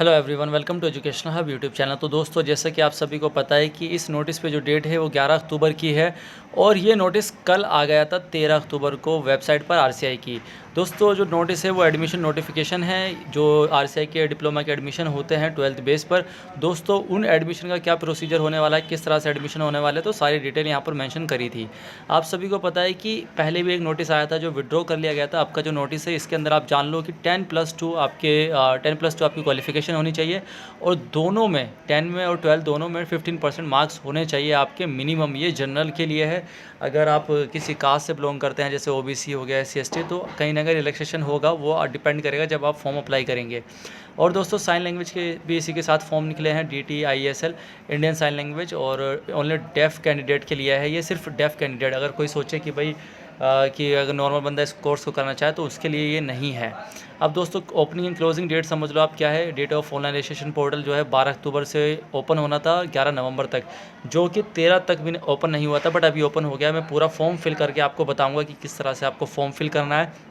Hello everyone, welcome to educational hub YouTube channel. तो दोस्तों, जैसा कि आप सभी को पता है कि इस नोटिस पे जो डेट है वो 11 अक्टूबर की है और ये नोटिस कल आ गया था 13 अक्टूबर को वेबसाइट पर आरसीआई की। दोस्तों, जो नोटिस है वो एडमिशन नोटिफिकेशन है जो आरसीआई के डिप्लोमा के एडमिशन होते हैं 12th बेस पर। दोस्तों, उन एडमिशन का क्या प्रोसीजर होने वाला है, किस तरह से एडमिशन होने वाले, तो सारी डिटेल यहाँ पर मेंशन करी थी। आप सभी को पता है कि पहले भी एक नोटिस आया था जो विड्रॉ कर लिया गया था। आपका जो नोटिस है इसके अंदर आप जान लो कि 10+2 आपकी क्वालिफिकेशन होनी चाहिए और दोनों में 10 में और 12 दोनों में 15% मार्क्स होने चाहिए आपके मिनिमम। ये जनरल के लिए है। अगर आप किसी कास्ट से बिलोंग करते हैं जैसे ओबीसी हो गया, SC/ST, तो कहीं ना कहीं रिलैक्सेशन होगा, वो डिपेंड करेगा जब आप फॉर्म अप्लाई करेंगे। और दोस्तों, साइन लैंग्वेज के भी इसी के साथ फॉर्म निकले हैं, DTISL इंडियन साइन लैंग्वेज, और ओनली डेफ कैंडिडेट के लिए है। ये सिर्फ डेफ कैंडिडेट, अगर कोई सोचे कि भाई कि अगर नॉर्मल बंदा इस कोर्स को करना चाहे तो उसके लिए ये नहीं है। अब दोस्तों, ओपनिंग एंड क्लोजिंग डेट समझ लो आप क्या है। Date of online registration portal जो है 12 अक्टूबर से ओपन होना था 11 नवंबर तक, जो कि 13 तक भी ओपन नहीं हुआ था, बट अभी ओपन हो गया। मैं पूरा फॉर्म फिल करके आपको बताऊंगा कि किस तरह से आपको फॉर्म फिल करना है।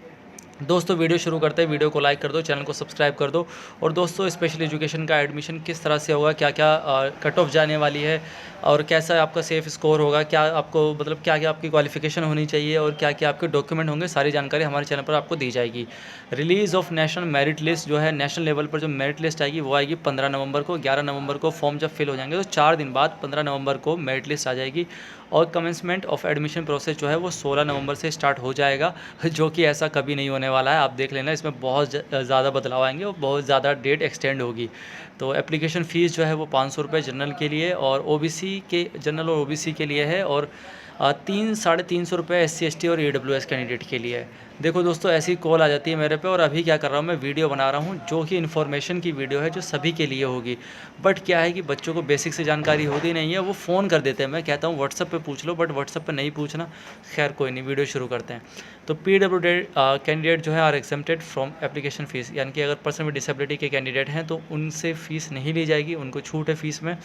दोस्तों, वीडियो शुरू करते हैं। वीडियो को लाइक कर दो, चैनल को सब्सक्राइब कर दो। और दोस्तों, स्पेशल एजुकेशन का एडमिशन किस तरह से होगा, क्या क्या कट ऑफ जाने वाली है और कैसा आपका सेफ स्कोर होगा, क्या आपको मतलब क्या क्या आपकी क्वालिफिकेशन होनी चाहिए और क्या क्या आपके डॉक्यूमेंट होंगे, सारी जानकारी हमारे चैनल पर आपको दी जाएगी। Release of national merit list जो है, नेशनल लेवल पर जो मेरिट लिस्ट आएगी वो आएगी 15 नवंबर को। 11 नवंबर को फॉर्म जब फिल हो जाएंगे तो 4 दिन बाद 15 नवंबर को मेरिट लिस्ट आ जाएगी। और कमेंसमेंट ऑफ एडमिशन प्रोसेस जो है वो 16 नवंबर से स्टार्ट हो जाएगा, जो कि ऐसा कभी नहीं होने वाला है। आप देख लेना, इसमें बहुत ज़्यादा बदलाव आएंगे और बहुत ज़्यादा डेट एक्सटेंड होगी। तो एप्लीकेशन फ़ीस जो है वो 500 रुपये जनरल के लिए और जनरल और OBC के लिए है, और 300-350 रुपये SC/ST और AWS कैंडिडेट के लिए है। देखो दोस्तों, ऐसी कॉल आ जाती है मेरे पे, और अभी क्या कर रहा हूँ, मैं वीडियो बना रहा हूँ जो कि इन्फॉर्मेशन की वीडियो है, जो सभी के लिए होगी। बट क्या है कि बच्चों को बेसिक से जानकारी होती नहीं है, वो फ़ोन कर देते हैं। मैं कहता हूँ व्हाट्सअप पे पूछ लो, बट व्हाट्सअप पे नहीं पूछना। खैर कोई नहीं, वीडियो शुरू करते हैं। तो PWD कैंडिडेट जो है are exempted from application fees, यानी कि अगर पर्सन विद डिसेबिलिटी के कैंडिडेट हैं तो उनसे फ़ीस नहीं ली जाएगी, उनको छूट है फ़ीस में।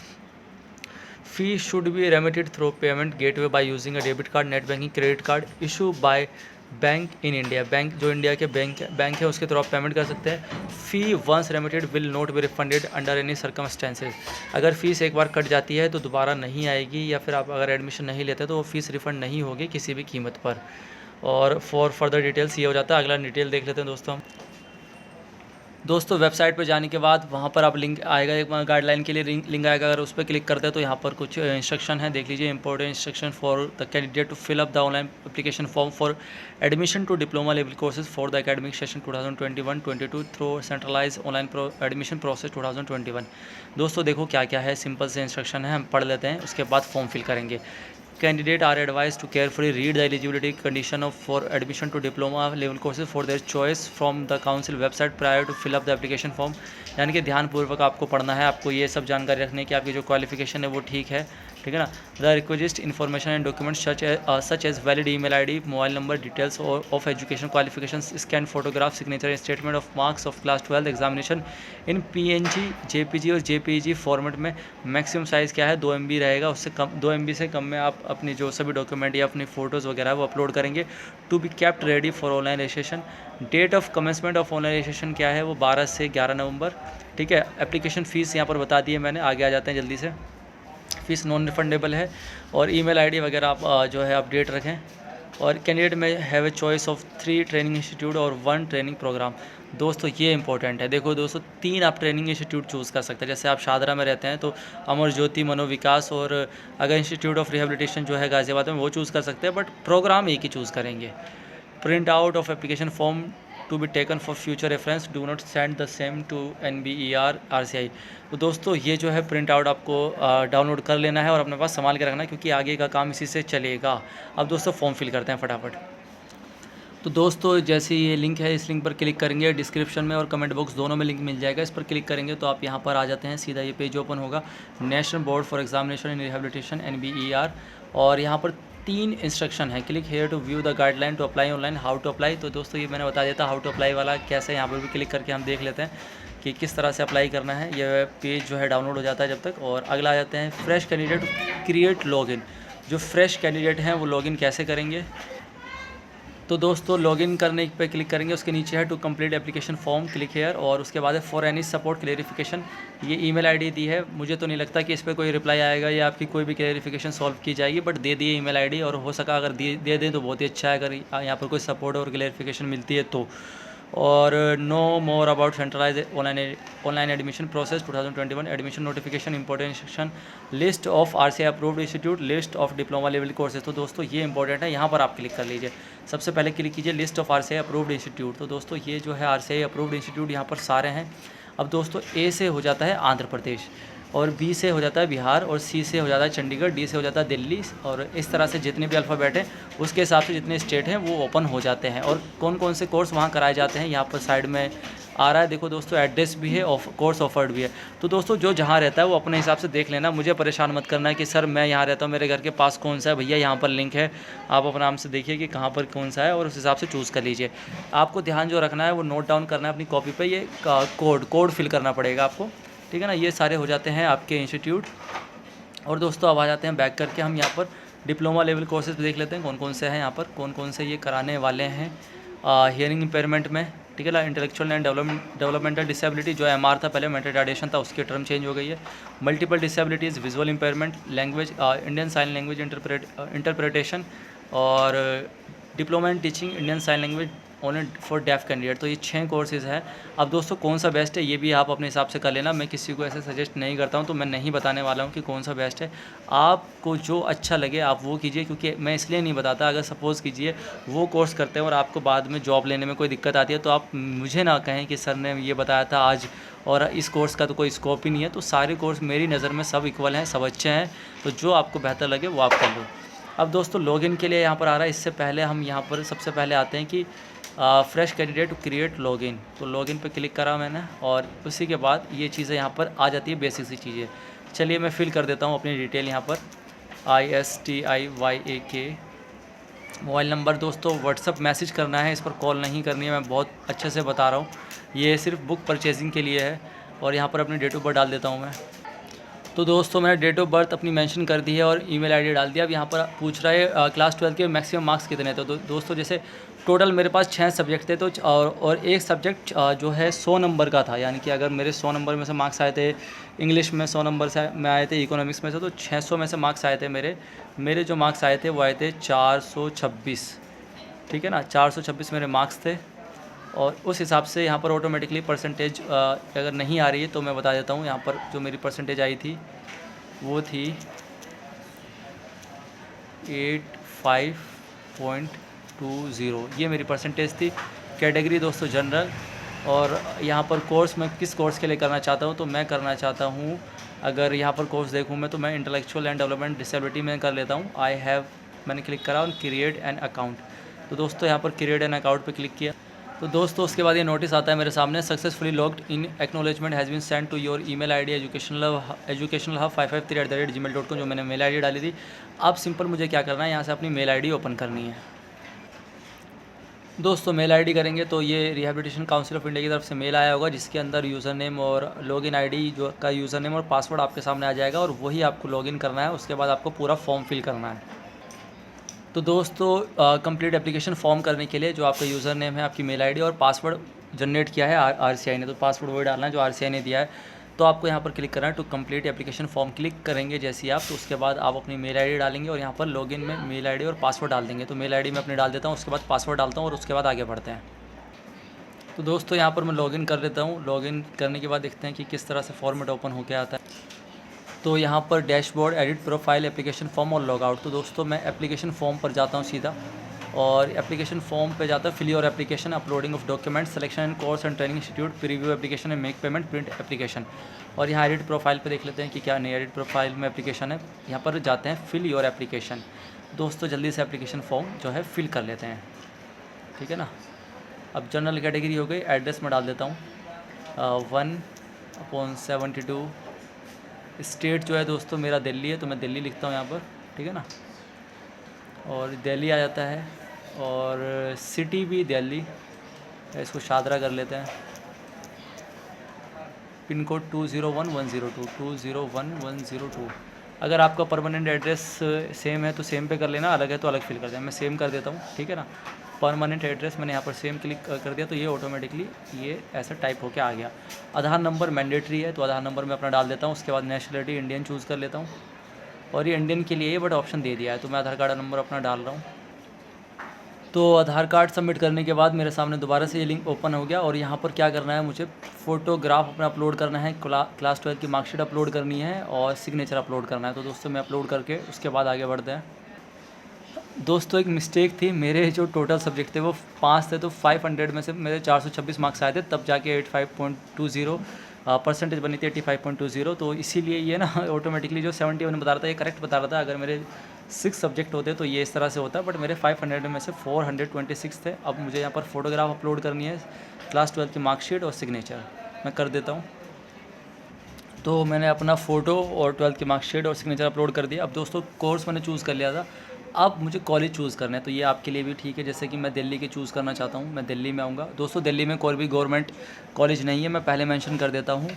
Fee should be remitted through payment gateway by using a debit card, net banking, credit card issue by bank in India. Bank जो इंडिया के बैंक है उसके थ्रू आप पेमेंट कर सकते हैं। Fee once remitted will not be refunded under any circumstances. अगर fees एक बार कट जाती है तो दोबारा नहीं आएगी, या फिर आप अगर एडमिशन नहीं लेते तो वो फ़ीस रिफ़ंड नहीं होगी किसी भी कीमत पर। और फॉर फर्दर डिटेल्स ये हो जाता है। अगला डिटेल देख लेते हैं दोस्तों, वेबसाइट पर जाने के बाद वहाँ पर आप लिंक आएगा, एक गाइडलाइन के लिए लिंक आएगा। अगर उस पर क्लिक करते हैं तो यहाँ पर कुछ इंस्ट्रक्शन है, देख लीजिए। Important instruction for the candidate to fill up the online application form for admission to diploma level courses for the academic session 2021-22 through centralize online admission process 2021। दोस्तों देखो क्या क्या है, सिंपल से इंस्ट्रक्शन है, हम पढ़ लेते हैं, उसके बाद फॉर्म फिल करेंगे। Candidate are advised to carefully read the eligibility condition for admission to diploma level courses for their choice from the council website prior to fill up the application form। यानी कि ध्यानपूर्वक आपको पढ़ना है, आपको ये सब जानकारी रखनी है कि आपकी जो क्वालिफिकेशन है वो ठीक है ना। The request information and document such as valid email ID, mobile number, details of education qualification, scan photograph, signature, statement of marks of class 12 examination in PNG, JPG और JPEG फॉर्मेट में। Maximum size क्या है, 2 MB रहेगा, उससे कम 2 MB से कम में आप अपनी जो सभी डॉक्यूमेंट या अपनी फ़ोटोज़ वगैरह वो अपलोड करेंगे। To be kept ready for online registration. Date of commencement of online registration क्या है, वो 12 से 11 नवंबर। ठीक है। एप्लीकेशन फ़ीस यहाँ पर बता दी है मैंने, आगे आ जाते हैं जल्दी से। फ़ीस नॉन रिफंडेबल है, और ईमेल ID वगैरह आप जो है अपडेट रखें। और कैंडिडेट में have a choice of 3 training institute और 1 ट्रेनिंग प्रोग्राम। दोस्तों ये इंपॉर्टेंट है, देखो दोस्तों, 3 आप ट्रेनिंग इंस्टीट्यूट चूज़ कर सकते हैं। जैसे आप शादरा में रहते हैं तो अमर ज्योति मनोविकास, और अगर इंस्टीट्यूट ऑफ रिहेबिलिटेशन जो है गाज़ियाबाद में, वो चूज़ कर सकते हैं, बट प्रोग्राम एक ही चूज़ करेंगे। Print out of application form to be taken for future reference, do not send the same to NBER RCI। तो दोस्तों ये जो है प्रिंट आउट आपको डाउनलोड कर लेना है और अपने पास संभाल के रखना है, क्योंकि आगे का काम इसी से चलेगा। अब दोस्तों फॉर्म फिल करते हैं फटाफट। तो दोस्तों, जैसे ये लिंक है, इस लिंक पर क्लिक करेंगे, डिस्क्रिप्शन में और कमेंट बॉक्स दोनों में लिंक मिल जाएगा। इस पर क्लिक करेंगे तो आप यहाँ पर आ जाते हैं, सीधा ये पेज ओपन होगा, national board for examination in rehabilitation NBER। और यहाँ पर 3 इंस्ट्रक्शन है। Click here to view the guideline to apply online, how to apply. तो दोस्तों ये मैंने बता दिया था हाउ टू अप्लाई वाला कैसे, यहाँ पर भी क्लिक करके हम देख लेते हैं कि किस तरह से अप्लाई करना है। ये पेज जो है डाउनलोड हो जाता है जब तक। और अगला आ जाते हैं फ्रेश कैंडिडेट क्रिएट लॉगिन। जो फ्रेश कैंडिडेट हैं वो लॉगिन कैसे करेंगे, तो दोस्तों लॉगिन करने पे क्लिक करेंगे, उसके नीचे है to complete application form, click here, और उसके बाद है फॉर एनी सपोर्ट क्लेरिफिकेशन। ये ईमेल आईडी दी है, मुझे तो नहीं लगता कि इस पर कोई रिप्लाई आएगा या आपकी कोई भी क्लेरिफिकेशन सॉल्व की जाएगी, बट दे दिए ईमेल आईडी, और हो सका अगर दे दें तो बहुत ही अच्छा है, अगर यहाँ पर कोई सपोर्ट और क्लेरिफिकेशन मिलती है तो। और know more about centralize online admission process 2021 admission notification important section, list of RCI approved institute, list of diploma level courses. तो दोस्तों ये इंपॉर्टेंट है, यहाँ पर आप क्लिक कर लीजिए। सबसे पहले क्लिक कीजिए list of RCI approved institute. तो दोस्तों ये जो है आरसीआई अप्रूव्ड इंस्टीट्यूट यहाँ पर सारे हैं। अब दोस्तों ए से हो जाता है आंध्र प्रदेश, और बी से हो जाता है बिहार, और सी से हो जाता है चंडीगढ़, डी से हो जाता है दिल्ली, और इस तरह से जितने भी अल्फ़ाबेट हैं उसके हिसाब से जितने स्टेट हैं वो ओपन हो जाते हैं। और कौन कौन से कोर्स वहाँ कराए जाते हैं यहाँ पर साइड में आ रहा है, देखो दोस्तों एड्रेस भी है, कोर्स ऑफर्ड भी है। तो दोस्तों जो जहाँ रहता है वो अपने हिसाब से देख लेना, मुझे परेशान मत करना है कि सर मैं यहाँ रहता हूँ, मेरे घर के पास कौन सा है। भैया यहाँ पर लिंक है, आप अपने नाम से देखिए कि कहाँ पर कौन सा है, और उस हिसाब से चूज़ कर लीजिए। आपको ध्यान जो रखना है वो नोट डाउन करना है अपनी कॉपी पर, ये कोड फिल करना पड़ेगा आपको, ठीक है ना। ये सारे हो जाते हैं आपके इंस्टीट्यूट। और दोस्तों अब आ जाते हैं बैक करके, हम यहाँ पर डिप्लोमा लेवल कोर्सेज देख लेते हैं कौन कौन से हैं यहाँ पर, कौन कौन से ये कराने वाले हैं। हियरिंग इम्पेयरमेंट में, ठीक है ना, इंटेलेक्चुअल एंड डेवलपमेंटल डिसेबिलिटी जो एमआर था पहले, मेंटल रिटार्डेशन था, उसकी टर्म चेंज हो गई है। Multiple disabilities, visual impairment, language, Indian sign language interpretation, और diploma in teaching Indian sign language only for deaf candidate. तो ये 6 कोर्सेज़ हैं। अब दोस्तों कौन सा बेस्ट है ये भी आप अपने हिसाब से कर लेना, मैं किसी को ऐसे सजेस्ट नहीं करता हूँ, तो मैं नहीं बताने वाला हूँ कि कौन सा बेस्ट है। आपको जो अच्छा लगे आप वो कीजिए, क्योंकि मैं इसलिए नहीं बताता, अगर सपोज़ कीजिए वो कोर्स करते हैं और आपको बाद में जॉब लेने में कोई दिक्कत आती है तो आप मुझे ना कहें कि सर ने ये बताया था आज और इस कोर्स का तो कोई स्कोप ही नहीं है। तो सारे कोर्स मेरी नज़र में सब इक्वल हैं, सब अच्छे हैं, तो जो आपको बेहतर लगे वो आप कर लो। अब दोस्तों लॉगिन के लिए यहाँ पर आ रहा है, इससे पहले हम यहाँ पर सबसे पहले आते हैं कि fresh candidate to create login. तो लॉगिन पे क्लिक करा मैंने, और उसी के बाद ये चीज़ें यहाँ पर आ जाती है, बेसिक सी चीज़ें। चलिए मैं फिल कर देता हूँ अपनी डिटेल यहाँ पर, ISTIYAK। मोबाइल नंबर दोस्तों व्हाट्सअप मैसेज करना है, इस पर कॉल नहीं करनी है, मैं बहुत अच्छे से बता रहा हूँ, ये सिर्फ बुक परचेजिंग के लिए है। और यहाँ पर अपनी डेट ऑफ बर्थ डाल देता हूँ मैं। तो दोस्तों मैंने डेट ऑफ बर्थ अपनी मेंशन कर दी है और ईमेल आईडी डाल दिया। अब यहाँ पर पूछ रहा है क्लास 12 के मैक्सिमम मार्क्स कितने थे। तो दोस्तों जैसे टोटल मेरे पास 6 सब्जेक्ट थे, तो और एक सब्जेक्ट जो है 100 नंबर का था, यानी कि अगर मेरे 100 नंबर में से मार्क्स आए थे, इंग्लिश में 100 नंबर से मैं आए थे, इकोनॉमिक्स में से तो 600 में से मार्क्स आए थे मेरे जो मार्क्स आए थे वो आए थे 426, ठीक है ना, 426 मेरे मार्क्स थे। और उस हिसाब से यहाँ पर ऑटोमेटिकली परसेंटेज अगर नहीं आ रही है तो मैं बता देता हूँ। यहाँ पर जो मेरी परसेंटेज आई थी वो थी 85.20, ये मेरी परसेंटेज थी। कैटेगरी दोस्तों जनरल। और यहाँ पर कोर्स मैं किस कोर्स के लिए करना चाहता हूँ, तो मैं करना चाहता हूँ, अगर यहाँ पर कोर्स देखूँ मैं तो मैं इंटेलेक्चुअल एंड डेवलपमेंट डिसेबिलिटी में कर लेता हूँ। मैंने क्लिक करा और क्रिएट एन अकाउंट। तो दोस्तों यहाँ पर क्रिएट एन अकाउंट पे क्लिक किया तो दोस्तों उसके बाद ये नोटिस आता है मेरे सामने, successfully logged in, acknowledgement has been send to your email ID educational hub 553@gmail.com, जो मैंने मेल आईडी डाली थी। अब सिंपल मुझे क्या करना है, यहाँ से अपनी मेल आईडी ओपन करनी है। दोस्तों मेल आईडी करेंगे तो ये रिहैबिलिटेशन काउंसिल ऑफ इंडिया की तरफ से मेल आया होगा, जिसके अंदर यूज़र नेम और लॉगिन आईडी जो का यूज़र नेम और पासवर्ड आपके सामने आ जाएगा, और वही आपको लॉगिन करना है। उसके बाद आपको पूरा फॉर्म फिल करना है। तो दोस्तों कंप्लीट एप्लीकेशन फॉर्म करने के लिए जो आपका यूज़र नेम है, आपकी मेल आईडी और पासवर्ड जनरेट किया है आरसीआई ने, तो पासवर्ड वही डालना है जो आरसीआई ने दिया है। तो आपको यहाँ पर क्लिक करना है to complete application form. Click करेंगे जैसे आप, तो उसके बाद आप अपनी मेल आईडी डालेंगे और यहाँ पर लॉगिन में मेल आईडी और पासवर्ड डाल देंगे। तो मेल आईडी मैं अपनी डाल देता हूँ, उसके बाद पासवर्ड डालता हूँ और उसके बाद आगे बढ़ते हैं। तो दोस्तों यहाँ पर मैं लॉगिन कर लेता हूँ। लॉगिन करने के बाद देखते हैं कि किस तरह से फॉर्मेट ओपन होकर आता है। तो यहाँ पर dashboard, edit profile, application form और लॉग आउट। तो दोस्तों मैं एप्लीकेशन फॉर्म पर जाता हूँ सीधा, और एप्लीकेशन फॉर्म पे जाता है, fill your application, uploading of document, selection and course and training institute, preview application and make payment, print application. और यहाँ एडिट प्रोफाइल पे देख लेते हैं कि क्या नहीं एडिट प्रोफाइल में एप्लीकेशन है। यहाँ पर जाते हैं फिल योर एप्लीकेशन। दोस्तों जल्दी से एप्लीकेशन फॉर्म जो है फिल कर लेते हैं, ठीक है ना। अब जनरल कैटेगरी हो गई, एड्रेस में डाल देता हूँ 1/72। स्टेट जो है दोस्तों मेरा दिल्ली है, तो मैं दिल्ली लिखता हूँ यहाँ पर, ठीक है ना, और दिल्ली आ जाता है, और सिटी भी दिल्ली, इसको शादरा कर लेते हैं। Pin code 201102, 201102। अगर आपका परमानेंट एड्रेस सेम है तो सेम पे कर लेना, अलग है तो अलग फिल कर देना। मैं सेम कर देता हूँ, ठीक है ना। परमानेंट एड्रेस मैंने यहाँ पर सेम क्लिक कर दिया तो ये ऑटोमेटिकली ये ऐसा टाइप होके आ गया। आधार नंबर मैंडेटरी है तो आधार नंबर मैं अपना डाल देता हूँ। उसके बाद नेशनलिटी इंडियन चूज़ कर लेता हूँ और ये इंडियन के लिए ये बट ऑप्शन दे दिया है तो मैं आधार कार्ड नंबर अपना डाल रहा हूँ। तो आधार कार्ड सबमिट करने के बाद मेरे सामने दोबारा से ये लिंक ओपन हो गया और यहाँ पर क्या करना है, मुझे फ़ोटोग्राफ अपना अपलोड करना है, क्लास 12 की मार्कशीट अपलोड करनी है और सिग्नेचर अपलोड करना है। तो दोस्तों मैं अपलोड करके उसके बाद आगे बढ़ते हैं। दोस्तों एक मिस्टेक थी, मेरे जो टोटल सब्जेक्ट थे वो 5 थे तो 500 में से मेरे 426 मार्क्स आए थे, तब जाके 85.20 परसेंटेज बनी थी 85.20। तो इसीलिए ये ना ऑटोमेटिकली जो 71 बता रहा था ये करेक्ट बता रहा था। अगर मेरे 6 सब्जेक्ट होते तो ये इस तरह से होता, बट मेरे 500 में से 426 थे। अब मुझे यहाँ पर फ़ोटोग्राफ अपलोड करनी है, क्लास 12 की मार्कशीट और सिग्नेचर मैं कर देता हूँ। तो मैंने अपना फ़ोटो और 12th की मार्कशीट और सिग्नेचर अपलोड कर दिया। अब दोस्तों कोर्स मैंने चूज़ कर लिया था, अब मुझे कॉलेज चूज़ करना है। तो ये आपके लिए भी ठीक है, जैसे कि मैं दिल्ली के चूज़ करना चाहता हूँ, मैं दिल्ली में आऊँगा। दोस्तों दिल्ली में कोई भी गवर्नमेंट कॉलेज नहीं है, मैं पहले मेंशन कर देता हूँ।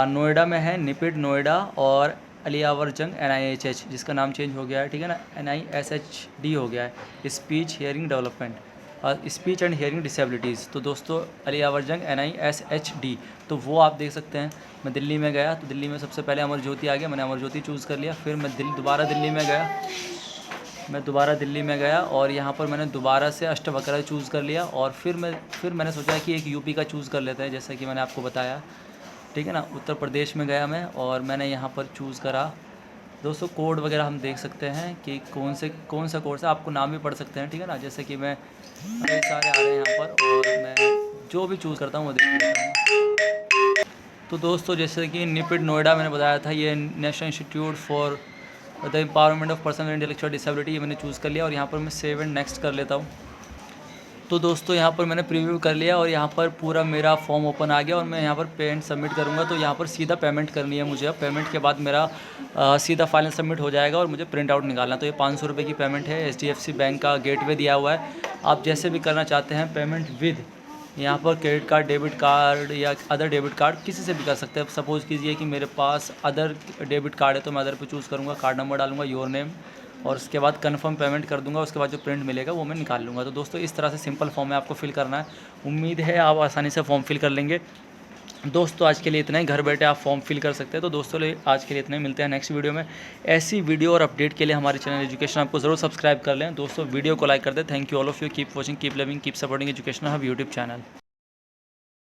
नोएडा में है निपिड नोएडा और अलियावर जंग NIHH जिसका नाम चेंज हो गया है, ठीक है ना, NISHD हो गया है, speech hearing development, speech and hearing disabilities. तो दोस्तों अलियावर जंग NISHD तो वो आप देख सकते हैं। मैं दिल्ली में गया तो दिल्ली में सबसे पहले अमर ज्योति आ गया, मैंने अमर ज्योति चूज़ कर लिया। फिर मैं दोबारा दिल्ली में गया और यहाँ पर मैंने दोबारा से अष्टवक्र चूज़ कर लिया। और फिर मैंने सोचा कि एक यूपी का चूज़ कर लेते हैं, जैसा कि मैंने आपको बताया, ठीक है ना। उत्तर प्रदेश में गया मैं और मैंने यहाँ पर चूज़ करा। दोस्तों कोड वगैरह हम देख सकते हैं कि कौन सा कोर्स है, आपको नाम भी पढ़ सकते हैं, ठीक है ना। जैसे कि मैं कई सारे आ रहे हैं यहाँ पर और मैं जो भी चूज़ करता हूँ वो देख लेता हूँ। तो दोस्तों जैसे कि निपिड नोएडा मैंने बताया था, ये national institute for the empowerment of person with intellectual disability, ये मैंने चूज़ कर लिया और यहाँ पर मैं सेव एंड नेक्स्ट कर लेता हूँ। तो दोस्तों यहाँ पर मैंने प्रीव्यू कर लिया और यहाँ पर पूरा मेरा फॉर्म ओपन आ गया और मैं यहाँ पर पेमेंट सबमिट करूँगा। तो यहाँ पर सीधा पेमेंट करनी है मुझे। अब पेमेंट के बाद मेरा सीधा फाइनल सबमिट हो जाएगा और मुझे प्रिंट आउट निकालना। तो ये 500 रुपये की पेमेंट है, HDFC बैंक का गेटवे दिया हुआ है। आप जैसे भी करना चाहते हैं पेमेंट विद, यहाँ पर क्रेडिट कार्ड, डेबिट कार्ड या अदर डेबिट कार्ड किसी से भी कर सकते हैं। सपोज़ कीजिए कि मेरे पास अदर डेबिट कार्ड है तो मैं अदर पे चूज़ करूँगा, कार्ड नंबर डालूंगा, योर नेम, और उसके बाद कन्फर्म पेमेंट कर दूंगा। उसके बाद जो प्रिंट मिलेगा वो मैं निकाल लूँगा। तो दोस्तों इस तरह से सिंपल फॉर्म है, आपको फिल करना है। उम्मीद है आप आसानी से फॉर्म फिल कर लेंगे। दोस्तों आज के लिए इतना ही, घर बैठे आप फॉर्म फिल कर सकते हैं। तो दोस्तों आज के लिए इतना ही, मिलते हैं नेक्स्ट वीडियो में। ऐसी वीडियो और अपडेट के लिए हमारे चैनल एजुकेशन आपको ज़रूर सब्सक्राइब कर लें। दोस्तों वीडियो को लाइक कर दें। Thank you all of you, keep watching, keep loving, keep supporting education hub YouTube channel.